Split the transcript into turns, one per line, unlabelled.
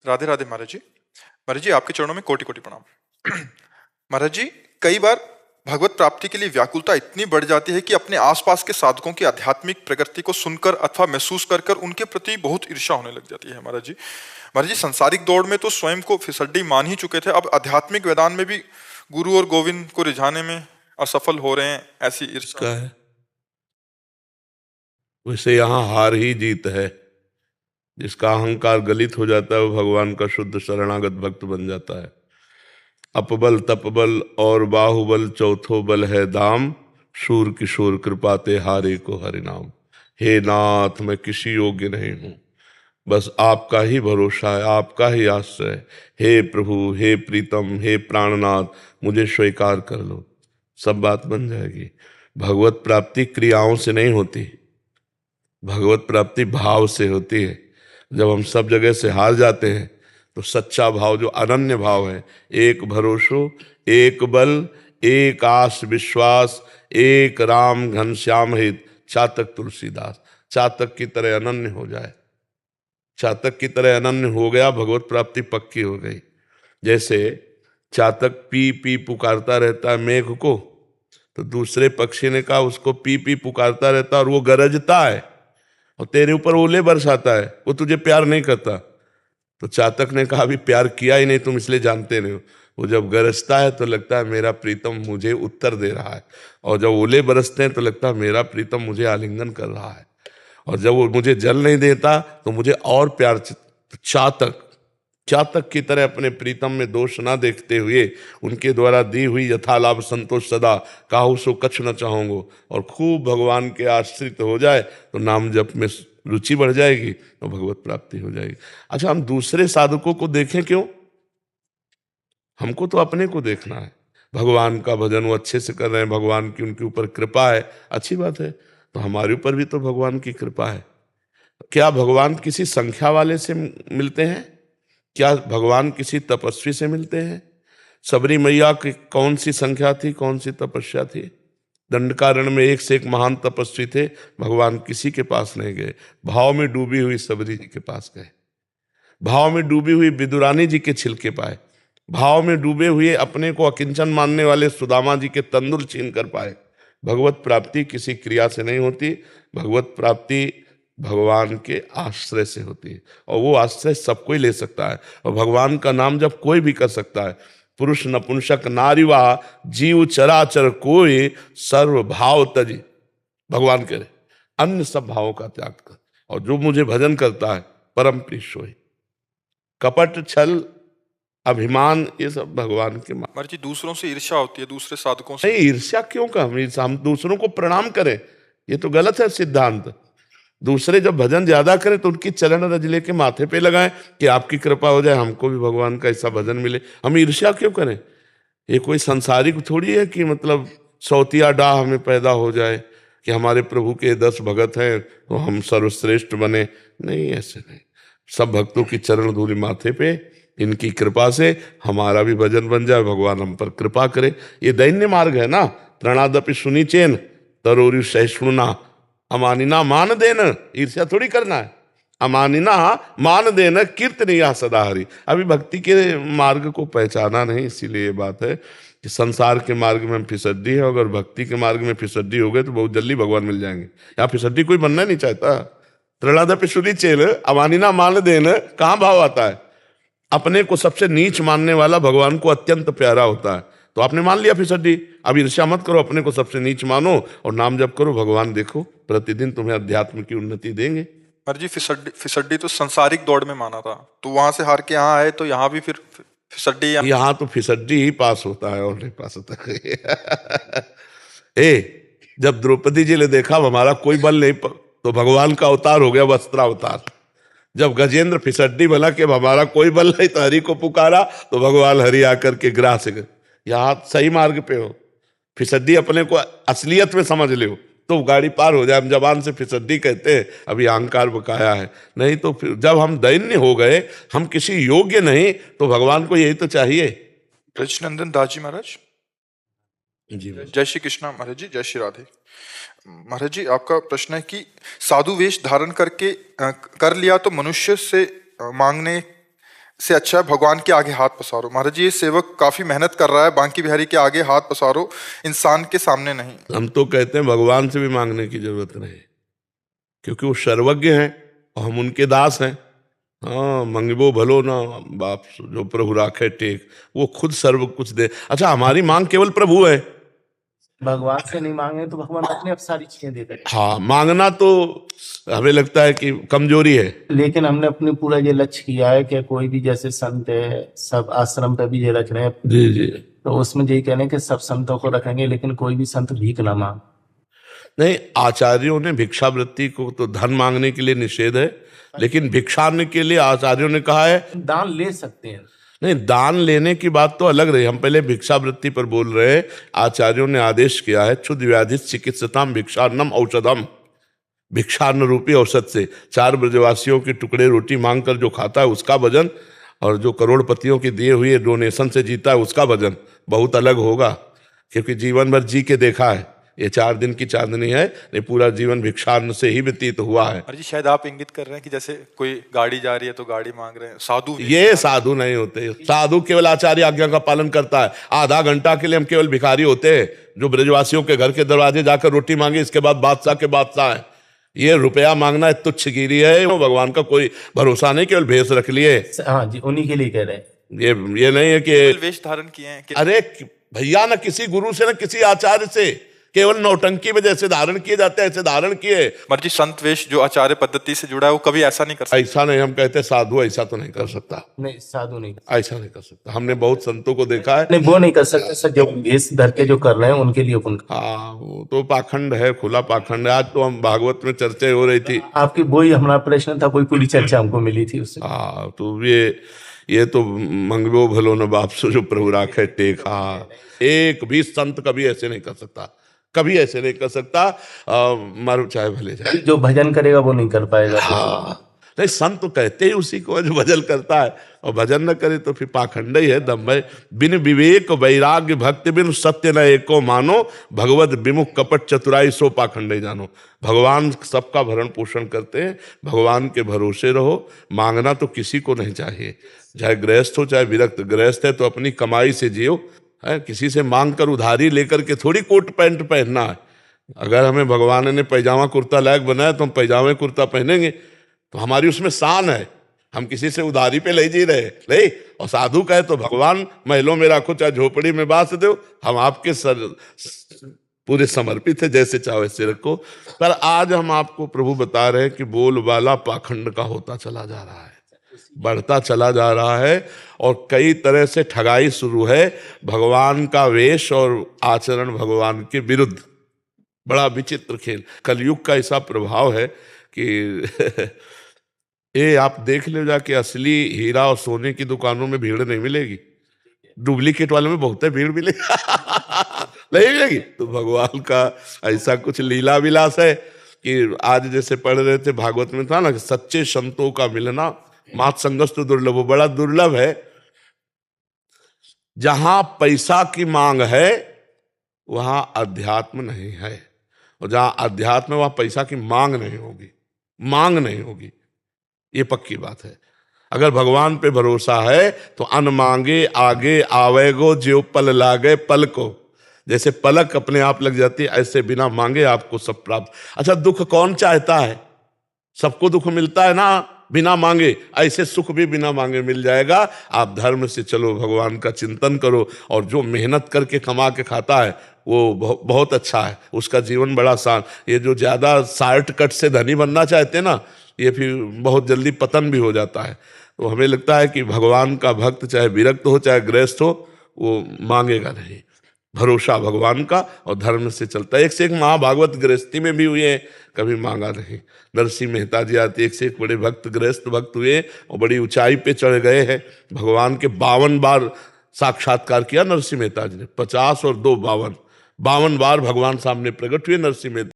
राधे राधे महाराज जी। महाराज जी आपके चरणों में कोटि कोटि प्रणाम। महाराज जी, कई बार भगवत प्राप्ति के लिए व्याकुलता इतनी बढ़ जाती है कि अपने आसपास के साधकों की आध्यात्मिक प्रगति को सुनकर अथवा महसूस कर कर उनके प्रति बहुत ईर्ष्या होने लग जाती है। महाराज जी सांसारिक दौड़ में तो स्वयं को फिसड्डी मान ही चुके थे, अब आध्यात्मिक मैदान में भी गुरु और गोविंद को रिझाने में असफल हो रहे हैं, ऐसी ईर्ष्या
है। वैसे यहाँ हार ही जीत है। जिसका अहंकार गलित हो जाता है वो भगवान का शुद्ध शरणागत भक्त बन जाता है। अपबल तपबल और बाहुबल चौथो बल है दाम, शूर किशोर कृपाते हारे को हरिनाम। हे नाथ, मैं किसी योग्य नहीं हूं, बस आपका ही भरोसा है, आपका ही आश्रय। हे प्रभु, हे प्रीतम, हे प्राणनाथ, मुझे स्वीकार कर लो, सब बात बन जाएगी। भगवत प्राप्ति क्रियाओं से नहीं होती, भगवत प्राप्ति भाव से होती है। जब हम सब जगह से हार जाते हैं तो सच्चा भाव, जो अनन्य भाव है, एक भरोसो, एक बल, एक आस विश्वास, एक राम घनश्याम हित, चातक तुलसीदास, चातक की तरह अनन्य हो जाए। चातक की तरह अनन्य हो गया, भगवत प्राप्ति पक्की हो गई। जैसे चातक पी पी पुकारता रहता है मेघ को, तो दूसरे पक्षी ने कहा उसको पी पी पुकारता रहता और वो गरजता है और तेरे ऊपर ओले बरसाता है, वो तुझे प्यार नहीं करता। तो चातक ने कहा अभी प्यार किया ही नहीं, तुम इसलिए जानते नहीं हो। वो जब गरजता है तो लगता है मेरा प्रीतम मुझे उत्तर दे रहा है, और जब ओले बरसते हैं तो लगता है मेरा प्रीतम मुझे आलिंगन कर रहा है, और जब वो मुझे जल नहीं देता तो मुझे और प्यार। चातक चातक की तरह अपने प्रीतम में दोष ना देखते हुए उनके द्वारा दी हुई यथालाभ संतोष सदा काहू सो कछ न चाहूंगो, और खूब भगवान के आश्रित हो जाए तो नाम जप में रुचि बढ़ जाएगी और भगवत प्राप्ति हो जाएगी। अच्छा, हम दूसरे साधकों को देखें क्यों? हमको तो अपने को देखना है। भगवान का भजन वो अच्छे से कर रहे हैं, भगवान की उनके ऊपर कृपा है, अच्छी बात है। तो हमारे ऊपर भी तो भगवान की कृपा है। क्या भगवान किसी संख्या वाले से मिलते हैं? क्या भगवान किसी तपस्वी से मिलते हैं? सबरी मैया की कौन सी संख्या थी, कौन सी तपस्या थी? दंडकारण्य में एक से एक महान तपस्वी थे, भगवान किसी के पास नहीं गए। भाव में डूबी हुई सबरी जी के पास गए, भाव में डूबी हुई विदुरानी जी के छिलके पाए, भाव में डूबे हुए अपने को अकिंचन मानने वाले सुदामा जी के तंदुर छीन कर पाए। भगवत प्राप्ति किसी क्रिया से नहीं होती, भगवत प्राप्ति भगवान के आश्रय से होती है, और वो आश्रय सब कोई ले सकता है। और भगवान का नाम जब कोई भी कर सकता है, पुरुष नपुंसक नारीवा जीव चराचर कोई सर्व भाव तजी, भगवान करे अन्य सब भावों का त्याग कर, और जो मुझे भजन करता है परम प्रिय सोई। कपट छल अभिमान ये सब भगवान के
महाराज जी दूसरों से ईर्ष्या होती है, दूसरे साधकों से।
नहीं, ईर्ष्या क्यों का? हम दूसरों को प्रणाम करें, ये तो गलत है सिद्धांत। दूसरे जब भजन ज्यादा करें तो उनकी चरण रज लेके माथे पे लगाएं कि आपकी कृपा हो जाए, हमको भी भगवान का ऐसा भजन मिले। हम ईर्ष्या क्यों करें? ये कोई संसारिक थोड़ी है कि मतलब सौतिया डाह हमें पैदा हो जाए कि हमारे प्रभु के 10 भगत हैं तो हम सर्वश्रेष्ठ बने। नहीं, ऐसे नहीं। सब भक्तों की चरण धूलि माथे पे, इनकी कृपा से हमारा भी भजन बन जाए, भगवान हम पर कृपा करे। ये दैन्य मार्ग है ना। त्रणादपि सुनिचेन तरोरि सहिष्णुना अमानिना मान देन, ईर्ष्या थोड़ी करना है। अमानिना मान देन कीर्तनीय सदा हरि। अभी भक्ति के मार्ग को पहचाना नहीं, इसीलिए ये बात है कि संसार के मार्ग में हम फिसड्डी है, अगर भक्ति के मार्ग में फिसड्डी हो गए तो बहुत जल्दी भगवान मिल जाएंगे। यहाँ फिसड्डी कोई बनना नहीं चाहता। त्रणादपि सुनिचेन अमानिना मान देन, कहाँ भाव आता है? अपने को सबसे नीच मानने वाला भगवान को अत्यंत प्यारा होता है। तो आपने मान लिया फिसड्डी, अब ईर्ष्या मत करो, अपने को सबसे नीच मानो और नाम जप करो। भगवान देखो प्रतिदिन तुम्हें अध्यात्म की उन्नति देंगे।
महाराज जी फिसड्डी तो संसारिक दौड़ में माना था, तो वहां से हार के यहाँ आए, तो यहाँ भी फिर फिसड्डी
यहाँ तो फिसड्डी ही पास होता है और नहीं पास होता ए, जब द्रौपदी जी ने देखा हमारा कोई बल नहीं तो भगवान का अवतार हो गया वस्त्रावतार। जब गजेंद्र फिसड्डी बना कि हमारा कोई बल नहीं तो हरि को पुकारा तो भगवान हरि आकर के ग्राह से यहाँ सही मार्ग पे हो। फिसड्डी अपने को असलियत में समझ लो तो गाड़ी पार हो जाए। हम जबान से फिसड्डी कहते हैं, अभी अहंकार बकाया है। नहीं तो फिर जब हम दैन्य हो गए, हम किसी योग्य नहीं, तो भगवान को यही तो चाहिए।
ब्रजनंदन दास जी महाराज
जी,
जय श्री कृष्णा। महाराज जी जय श्री राधे। महाराज जी आपका प्रश्न है कि साधु वेश धारण करके कर लिया तो मनुष्य से मांगने से अच्छा है भगवान के आगे हाथ पसारो। महाराज जी, ये सेवक काफी मेहनत कर रहा है, बांकी बिहारी के आगे हाथ पसारो, इंसान के सामने नहीं।
हम तो कहते हैं भगवान से भी मांगने की जरूरत नहीं, क्योंकि वो सर्वज्ञ हैं और हम उनके दास हैं। हाँ, मंगबो भलो ना बाप जो प्रभु राखे टेक, वो खुद सर्व कुछ दे। अच्छा, हमारी मांग केवल प्रभु है।
भगवान से नहीं मांगे तो भगवान अपने आप सारी चीजें दे देते।
हाँ, मांगना तो हमें लगता है कि कमजोरी है,
लेकिन हमने अपने पूरा ये लक्ष्य किया है कि कोई भी जैसे संत है, सब आश्रम पे भी ये रख रहे हैं,
जी जी।
तो उसमें यही कह रहे हैं कि सब संतों को रखेंगे, लेकिन कोई भी संत भीख ना मांग।
नहीं, आचार्यों ने भिक्षावृत्ति को तो धन मांगने के लिए निषेध है, लेकिन भिक्षान्न के लिए आचार्यों ने कहा है
दान ले सकते हैं।
नहीं, दान लेने की बात तो अलग रही, हम पहले भिक्षावृत्ति पर बोल रहे हैं। आचार्यों ने आदेश किया है क्षुद्ध व्याधि चिकित्सताम भिक्षान्नम औषधम, भिक्षान्न रूपी औषध से 4 ब्रजवासियों के टुकड़े रोटी मांगकर जो खाता है उसका वजन, और जो करोड़पतियों की दिए हुए डोनेशन से जीता है उसका वजन बहुत अलग होगा, क्योंकि जीवन भर जी के देखा है। ये 4 दिन की चांदनी है, ये पूरा जीवन भिक्षान्न से ही व्यतीत हुआ है।
महाराज जी, शायद आप इंगित कर रहे हैं कि जैसे कोई गाड़ी जा रही है तो गाड़ी मांग रहे हैं, साधु
ये साधु नहीं होते। साधु केवल आचार्य आज्ञा का पालन करता है। आधा घंटा के लिए हम केवल भिखारी होते हैं जो ब्रजवासियों के घर के दरवाजे जाकर रोटी मांगे, इसके बाद बादशाह के बादशाह है। ये रुपया मांगना तुच्छगिरी है, वो भगवान का कोई भरोसा नहीं, केवल भेष रख लिए।
हाँ जी, उन्हीं के लिए कह रहे हैं।
ये नहीं है कि
वेश धारण किए हैं
अरे भैया, ना किसी गुरु से ना किसी आचार्य से, केवल नौटंकी में जैसे धारण किए जाते हैं ऐसे धारण किए।
महाराज जी, संत वेश जो आचार्य पद्धति से जुड़ा है वो कभी ऐसा नहीं कर सकता।
ऐसा नहीं, हम कहते साधु ऐसा तो नहीं कर सकता।
नहीं, साधु नहीं,
ऐसा नहीं कर सकता। हमने बहुत संतों को देखा है।
नहीं वो नहीं कर सकते सर, जो भेष धर के जो कर रहे हैं उनके लिए उनका।
हाँ, वो तो पाखंड है, खुला पाखंड है। आज तो हम भागवत में चर्चा हो रही थी।
आपकी वही हमारा प्रश्न था, कोई पूरी चर्चा हमको मिली थी उससे।
हाँ, तो ये तो मंगबो भलो न बाप सो जो प्रभु राखे टेक। हाँ, एक भी संत कभी ऐसे नहीं कर सकता, कभी ऐसे नहीं कर सकता, मर चाहे भले जाए।
जो भजन करेगा वो नहीं कर पाएगा।
हाँ, नहीं, संत तो कहते ही उसी को जो भजन करता है, और भजन न करे तो फिर पाखंड ही है, दम है। बिन विवेक वैराग्य भक्ति बिन सत्य न एको मानो, भगवत विमुख कपट चतुराई सो पाखंड ही जानो। भगवान सबका भरण पोषण करते हैं, भगवान के भरोसे रहो। मांगना तो किसी को नहीं चाहिए, चाहे गृहस्थ हो चाहे विरक्त। गृहस्थ है तो अपनी कमाई से जियो, है, किसी से मांग कर उधारी लेकर के थोड़ी कोट पैंट पहनना है। अगर हमें भगवान ने पैजामा कुर्ता लायक बनाया तो हम पैजामे कुर्ता पहनेंगे, तो हमारी उसमें शान है। हम किसी से उधारी पे ले जी रहे नहीं। और साधु कहे तो भगवान महलों में रखो चाहे झोपड़ी में बास दो, हम आपके पूरे समर्पित है, जैसे चाहो वैसे रखो। पर आज हम आपको प्रभु बता रहे हैं कि बोलबाला पाखंड का होता चला जा रहा है, बढ़ता चला जा रहा है, और कई तरह से ठगाई शुरू है। भगवान का वेश और आचरण भगवान के विरुद्ध, बड़ा विचित्र खेल। कलयुग का ऐसा प्रभाव है कि ये आप देख ले जाके, असली हीरा और सोने की दुकानों में भीड़ नहीं मिलेगी, डुप्लीकेट वालों में बहुत है भीड़ मिलेगी नहीं मिलेगी। तो भगवान का ऐसा कुछ लीला विलास है कि आज जैसे पढ़ रहे थे भागवत में था ना कि सच्चे संतों का मिलना मात संगस्त दुर्लभ, वो बड़ा दुर्लभ है। जहां पैसा की मांग है वहां अध्यात्म नहीं है, और जहां अध्यात्म है वहां पैसा की मांग नहीं होगी, मांग नहीं होगी, ये पक्की बात है। अगर भगवान पे भरोसा है तो अन मांगे आगे आवेगो, जो पल लागे पल को। जैसे पलक अपने आप लग जाती है, ऐसे बिना मांगे आपको सब प्राप्त। अच्छा, दुख कौन चाहता है? सबको दुख मिलता है ना बिना मांगे, ऐसे सुख भी बिना मांगे मिल जाएगा। आप धर्म से चलो, भगवान का चिंतन करो, और जो मेहनत करके कमा के खाता है वो बहुत अच्छा है, उसका जीवन बड़ा आसान। ये जो ज्यादा शॉर्टकट से धनी बनना चाहते हैं ना, ये फिर बहुत जल्दी पतन भी हो जाता है। तो हमें लगता है कि भगवान का भक्त चाहे विरक्त हो चाहे गृहस्थ हो, वो मांगेगा नहीं। भरोसा भगवान का और धर्म से चलता है। एक से एक महाभागवत गृहस्थी में भी हुए हैं, कभी मांगा नहीं। नरसिंह मेहता जी आते, एक से एक बड़े भक्त गृहस्थ भक्त हुए और बड़ी ऊंचाई पे चढ़ गए हैं। भगवान के 52 बार साक्षात्कार किया नरसिंह मेहता जी ने, 50 और 2 52 बार भगवान सामने प्रकट हुए नरसिंह मेहता।